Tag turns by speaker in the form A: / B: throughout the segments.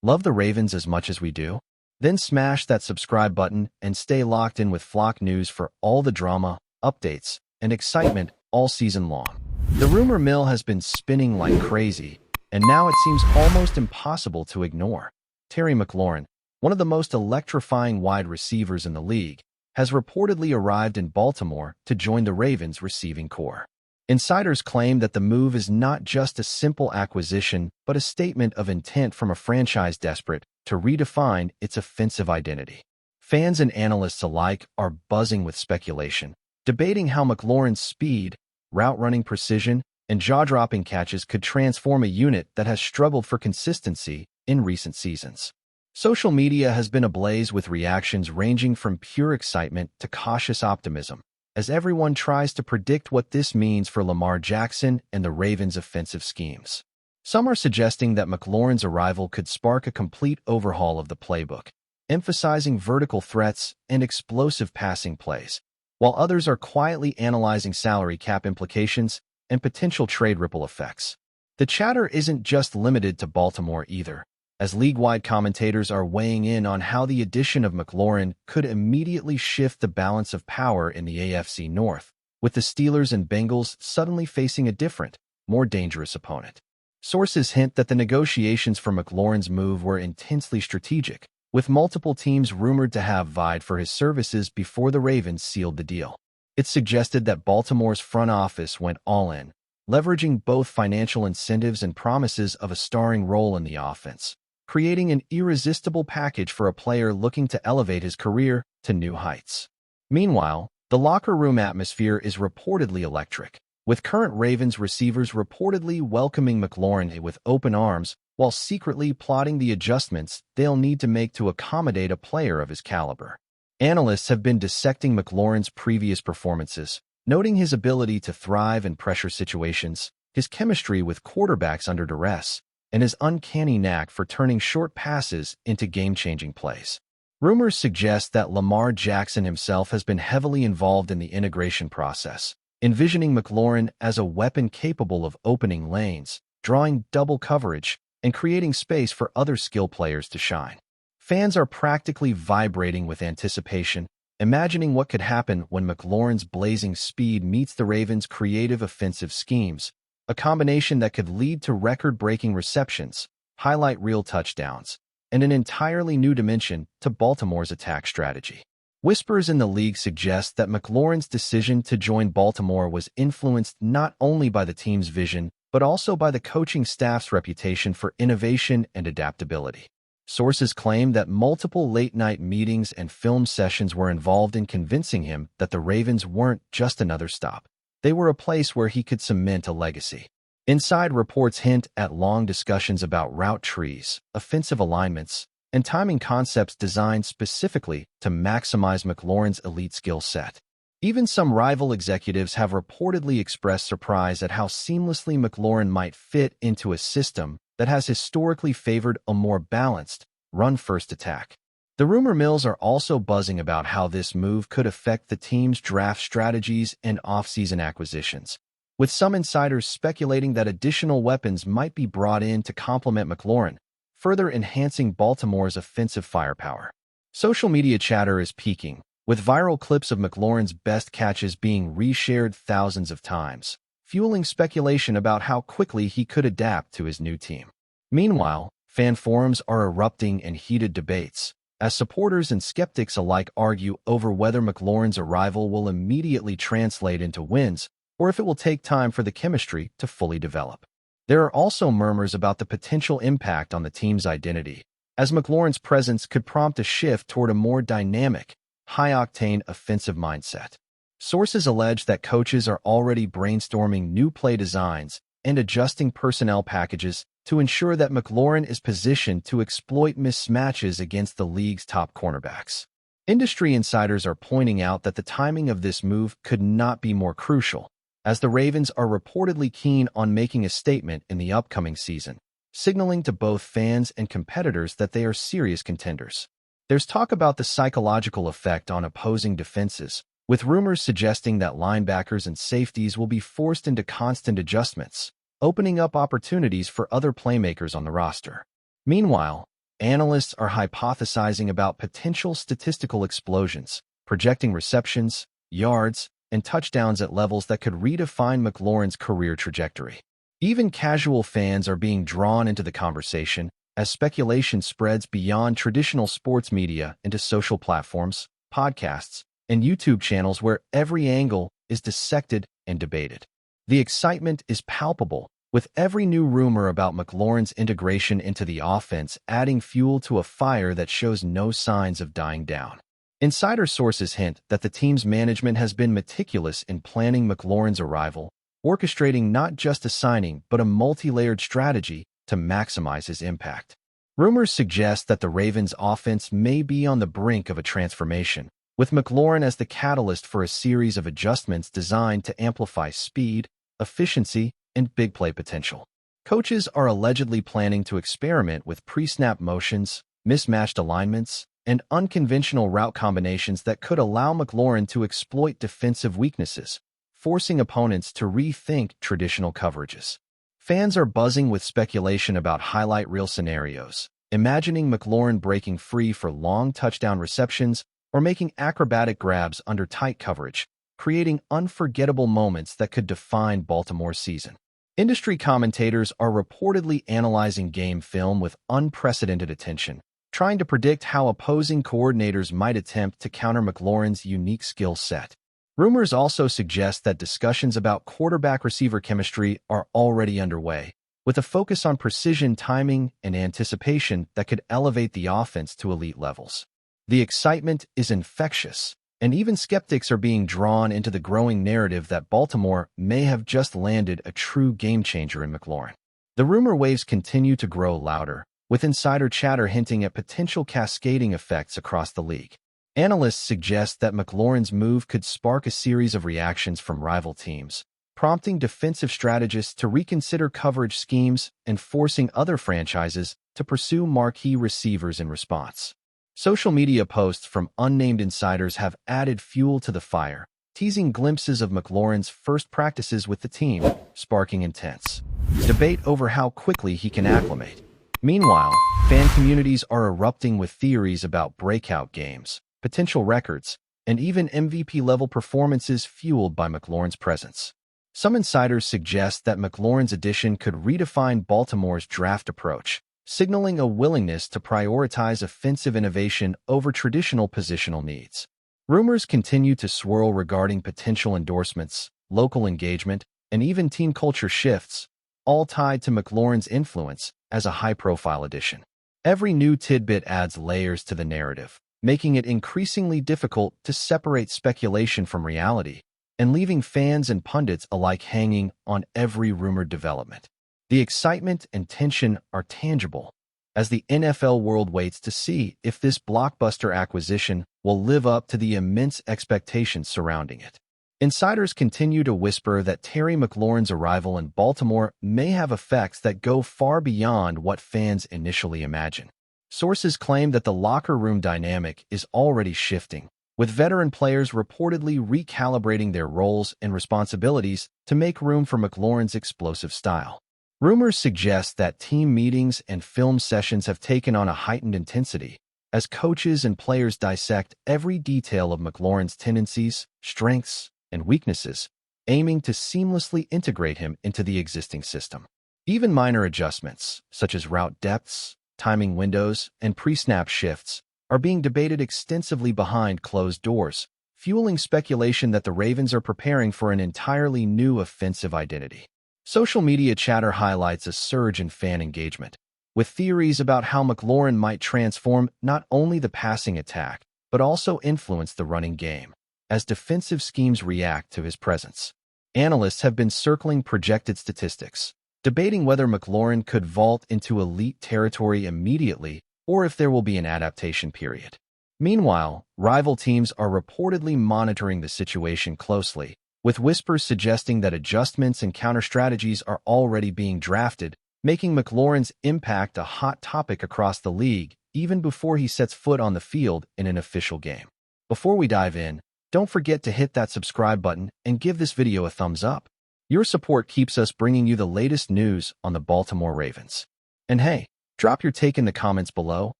A: Love the Ravens as much as we do? Then smash that subscribe button and stay locked in with Flock News for all the drama, updates, and excitement all season long. The rumor mill has been spinning like crazy, and now it seems almost impossible to ignore. Terry McLaurin, one of the most electrifying wide receivers in the league, has reportedly arrived in Baltimore to join the Ravens' receiving corps. Insiders claim that the move is not just a simple acquisition, but a statement of intent from a franchise desperate to redefine its offensive identity. Fans and analysts alike are buzzing with speculation, debating how McLaurin's speed, route-running precision, and jaw-dropping catches could transform a unit that has struggled for consistency in recent seasons. Social media has been ablaze with reactions ranging from pure excitement to cautious optimism, as everyone tries to predict what this means for Lamar Jackson and the Ravens' offensive schemes. Some are suggesting that McLaurin's arrival could spark a complete overhaul of the playbook, emphasizing vertical threats and explosive passing plays, while others are quietly analyzing salary cap implications and potential trade ripple effects. The chatter isn't just limited to Baltimore either, as league-wide commentators are weighing in on how the addition of McLaurin could immediately shift the balance of power in the AFC North, with the Steelers and Bengals suddenly facing a different, more dangerous opponent. Sources hint that the negotiations for McLaurin's move were intensely strategic, with multiple teams rumored to have vied for his services before the Ravens sealed the deal. It's suggested that Baltimore's front office went all in, leveraging both financial incentives and promises of a starring role in the offense, creating an irresistible package for a player looking to elevate his career to new heights. Meanwhile, the locker room atmosphere is reportedly electric, with current Ravens receivers reportedly welcoming McLaurin with open arms while secretly plotting the adjustments they'll need to make to accommodate a player of his caliber. Analysts have been dissecting McLaurin's previous performances, noting his ability to thrive in pressure situations, his chemistry with quarterbacks under duress, and his uncanny knack for turning short passes into game-changing plays. Rumors suggest that Lamar Jackson himself has been heavily involved in the integration process, envisioning McLaurin as a weapon capable of opening lanes, drawing double coverage, and creating space for other skill players to shine. Fans are practically vibrating with anticipation, imagining what could happen when McLaurin's blazing speed meets the Ravens' creative offensive schemes, a combination that could lead to record-breaking receptions, highlight reel touchdowns, and an entirely new dimension to Baltimore's attack strategy. Whispers in the league suggest that McLaurin's decision to join Baltimore was influenced not only by the team's vision, but also by the coaching staff's reputation for innovation and adaptability. Sources claim that multiple late-night meetings and film sessions were involved in convincing him that the Ravens weren't just another stop. They were a place where he could cement a legacy. Inside reports hint at long discussions about route trees, offensive alignments, and timing concepts designed specifically to maximize McLaurin's elite skill set. Even some rival executives have reportedly expressed surprise at how seamlessly McLaurin might fit into a system that has historically favored a more balanced, run-first attack. The rumor mills are also buzzing about how this move could affect the team's draft strategies and offseason acquisitions, with some insiders speculating that additional weapons might be brought in to complement McLaurin, further enhancing Baltimore's offensive firepower. Social media chatter is peaking, with viral clips of McLaurin's best catches being reshared thousands of times, fueling speculation about how quickly he could adapt to his new team. Meanwhile, fan forums are erupting in heated debates, as supporters and skeptics alike argue over whether McLaurin's arrival will immediately translate into wins or if it will take time for the chemistry to fully develop. There are also murmurs about the potential impact on the team's identity, as McLaurin's presence could prompt a shift toward a more dynamic, high-octane offensive mindset. Sources allege that coaches are already brainstorming new play designs and adjusting personnel packages to ensure that McLaurin is positioned to exploit mismatches against the league's top cornerbacks. Industry insiders are pointing out that the timing of this move could not be more crucial, as the Ravens are reportedly keen on making a statement in the upcoming season, signaling to both fans and competitors that they are serious contenders. There's talk about the psychological effect on opposing defenses, with rumors suggesting that linebackers and safeties will be forced into constant adjustments, opening up opportunities for other playmakers on the roster. Meanwhile, Analysts are hypothesizing about potential statistical explosions, projecting receptions, yards, and touchdowns at levels that could redefine McLaurin's career trajectory. Even casual fans are being drawn into the conversation as speculation spreads beyond traditional sports media into social platforms, podcasts, and YouTube channels where every angle is dissected and debated. The excitement is palpable, with every new rumor about McLaurin's integration into the offense adding fuel to a fire that shows no signs of dying down. Insider sources hint that the team's management has been meticulous in planning McLaurin's arrival, orchestrating not just a signing but a multi-layered strategy to maximize his impact. Rumors suggest that the Ravens' offense may be on the brink of a transformation, with McLaurin as the catalyst for a series of adjustments designed to amplify speed, efficiency, and big play potential. Coaches are allegedly planning to experiment with pre-snap motions, mismatched alignments, and unconventional route combinations that could allow McLaurin to exploit defensive weaknesses, forcing opponents to rethink traditional coverages. Fans are buzzing with speculation about highlight reel scenarios, imagining McLaurin breaking free for long touchdown receptions or making acrobatic grabs under tight coverage, creating unforgettable moments that could define Baltimore's season. Industry commentators are reportedly analyzing game film with unprecedented attention, trying to predict how opposing coordinators might attempt to counter McLaurin's unique skill set. Rumors also suggest that discussions about quarterback-receiver chemistry are already underway, with a focus on precision timing and anticipation that could elevate the offense to elite levels. The excitement is infectious, and even skeptics are being drawn into the growing narrative that Baltimore may have just landed a true game-changer in McLaurin. The rumor waves continue to grow louder, with insider chatter hinting at potential cascading effects across the league. Analysts suggest that McLaurin's move could spark a series of reactions from rival teams, prompting defensive strategists to reconsider coverage schemes and forcing other franchises to pursue marquee receivers in response. Social media posts from unnamed insiders have added fuel to the fire, teasing glimpses of McLaurin's first practices with the team, sparking intense debate over how quickly he can acclimate. Meanwhile, fan communities are erupting with theories about breakout games, potential records, and even MVP-level performances fueled by McLaurin's presence. Some insiders suggest that McLaurin's addition could redefine Baltimore's draft approach, signaling a willingness to prioritize offensive innovation over traditional positional needs. Rumors continue to swirl regarding potential endorsements, local engagement, and even team culture shifts, all tied to McLaurin's influence as a high-profile addition. Every new tidbit adds layers to the narrative, making it increasingly difficult to separate speculation from reality, and leaving fans and pundits alike hanging on every rumored development. The excitement and tension are tangible, as the NFL world waits to see if this blockbuster acquisition will live up to the immense expectations surrounding it. Insiders continue to whisper that Terry McLaurin's arrival in Baltimore may have effects that go far beyond what fans initially imagine. Sources claim that the locker room dynamic is already shifting, with veteran players reportedly recalibrating their roles and responsibilities to make room for McLaurin's explosive style. Rumors suggest that team meetings and film sessions have taken on a heightened intensity, as coaches and players dissect every detail of McLaurin's tendencies, strengths, and weaknesses, aiming to seamlessly integrate him into the existing system. Even minor adjustments, such as route depths, timing windows, and pre-snap shifts, are being debated extensively behind closed doors, fueling speculation that the Ravens are preparing for an entirely new offensive identity. Social media chatter highlights a surge in fan engagement, with theories about how McLaurin might transform not only the passing attack, but also influence the running game, as defensive schemes react to his presence. Analysts have been circling projected statistics, debating whether McLaurin could vault into elite territory immediately or if there will be an adaptation period. Meanwhile, rival teams are reportedly monitoring the situation closely, with whispers suggesting that adjustments and counter strategies are already being drafted, making McLaurin's impact a hot topic across the league even before he sets foot on the field in an official game. Before we dive in, don't forget to hit that subscribe button and give this video a thumbs up. Your support keeps us bringing you the latest news on the Baltimore Ravens. And hey, Drop your take in the comments below.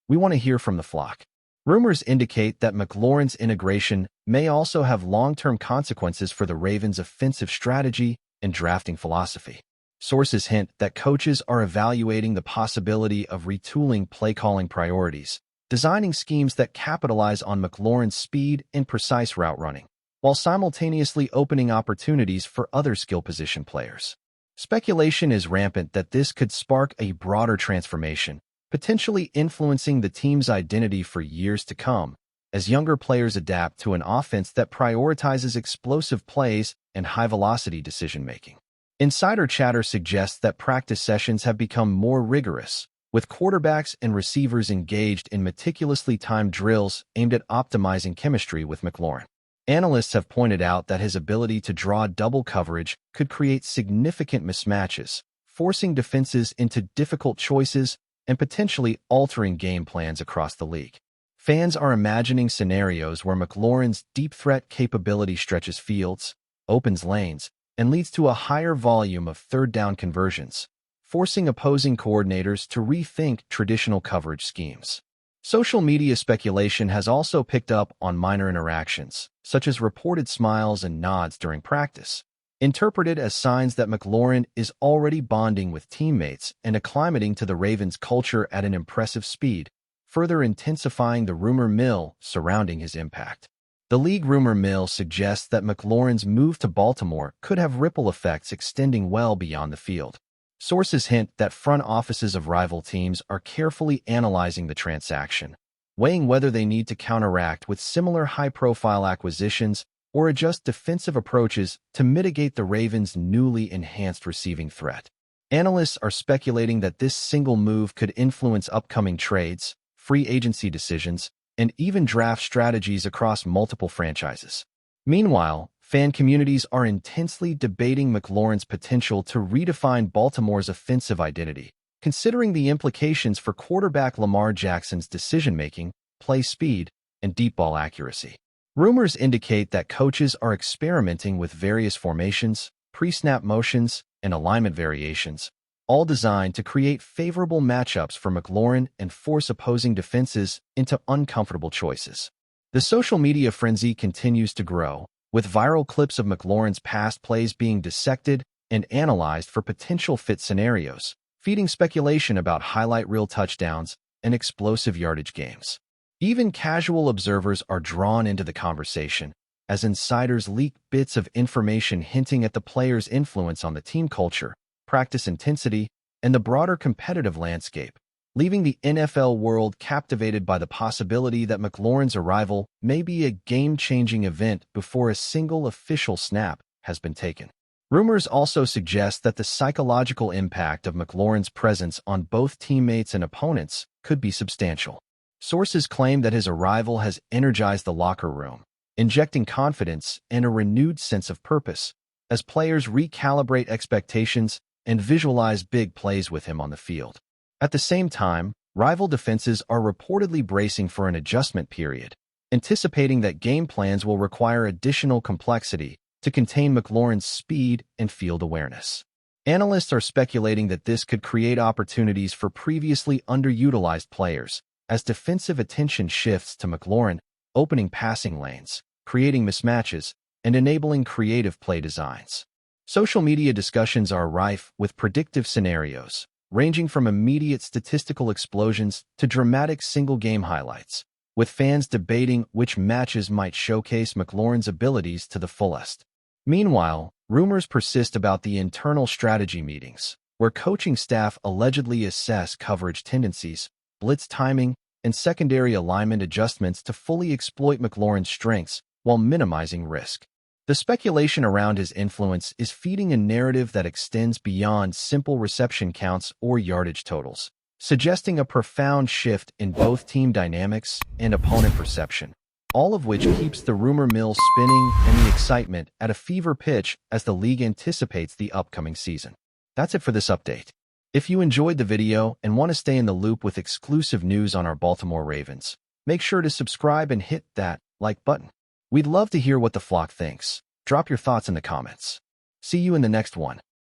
A: We want to hear from the flock. Rumors indicate that McLaurin's integration may also have long-term consequences for the Ravens' offensive strategy and drafting philosophy. Sources hint that coaches are evaluating the possibility of retooling play-calling priorities, designing schemes that capitalize on McLaurin's speed and precise route running, while simultaneously opening opportunities for other skill position players. Speculation is rampant that this could spark a broader transformation, potentially influencing the team's identity for years to come, as younger players adapt to an offense that prioritizes explosive plays and high-velocity decision-making. Insider chatter suggests that practice sessions have become more rigorous, with quarterbacks and receivers engaged in meticulously timed drills aimed at optimizing chemistry with McLaurin. Analysts have pointed out that his ability to draw double coverage could create significant mismatches, forcing defenses into difficult choices and potentially altering game plans across the league. Fans are imagining scenarios where McLaurin's deep threat capability stretches fields, opens lanes, and leads to a higher volume of third-down conversions, forcing opposing coordinators to rethink traditional coverage schemes. Social media speculation has also picked up on minor interactions, such as reported smiles and nods during practice, interpreted as signs that McLaurin is already bonding with teammates and acclimating to the Ravens' culture at an impressive speed, further intensifying the rumor mill surrounding his impact. The league rumor mill suggests that McLaurin's move to Baltimore could have ripple effects extending well beyond the field. Sources hint that front offices of rival teams are carefully analyzing the transaction, weighing whether they need to counteract with similar high-profile acquisitions or adjust defensive approaches to mitigate the Ravens' newly enhanced receiving threat. Analysts are speculating that this single move could influence upcoming trades, free agency decisions, and even draft strategies across multiple franchises. Meanwhile, fan communities are intensely debating McLaurin's potential to redefine Baltimore's offensive identity, considering the implications for quarterback Lamar Jackson's decision-making, play speed, and deep ball accuracy. Rumors indicate that coaches are experimenting with various formations, pre-snap motions, and alignment variations, all designed to create favorable matchups for McLaurin and force opposing defenses into uncomfortable choices. The social media frenzy continues to grow, with viral clips of McLaurin's past plays being dissected and analyzed for potential fit scenarios, feeding speculation about highlight reel touchdowns and explosive yardage games. Even casual observers are drawn into the conversation, as insiders leak bits of information hinting at the player's influence on the team culture, practice intensity, and the broader competitive landscape, leaving the NFL world captivated by the possibility that McLaurin's arrival may be a game-changing event before a single official snap has been taken. Rumors also suggest that the psychological impact of McLaurin's presence on both teammates and opponents could be substantial. Sources claim that his arrival has energized the locker room, injecting confidence and a renewed sense of purpose, as players recalibrate expectations and visualize big plays with him on the field. At the same time, rival defenses are reportedly bracing for an adjustment period, anticipating that game plans will require additional complexity to contain McLaurin's speed and field awareness. Analysts are speculating that this could create opportunities for previously underutilized players, as defensive attention shifts to McLaurin, opening passing lanes, creating mismatches, and enabling creative play designs. Social media discussions are rife with predictive scenarios, ranging from immediate statistical explosions to dramatic single-game highlights, with fans debating which matches might showcase McLaurin's abilities to the fullest. Meanwhile, rumors persist about the internal strategy meetings, where coaching staff allegedly assess coverage tendencies, blitz timing, and secondary alignment adjustments to fully exploit McLaurin's strengths while minimizing risk. The speculation around his influence is feeding a narrative that extends beyond simple reception counts or yardage totals, suggesting a profound shift in both team dynamics and opponent perception, all of which keeps the rumor mill spinning and the excitement at a fever pitch as the league anticipates the upcoming season. That's it for this update. If you enjoyed the video and want to stay in the loop with exclusive news on our Baltimore Ravens, make sure to subscribe and hit that like button. We'd love to hear what the flock thinks. Drop your thoughts in the comments. See you in the next one.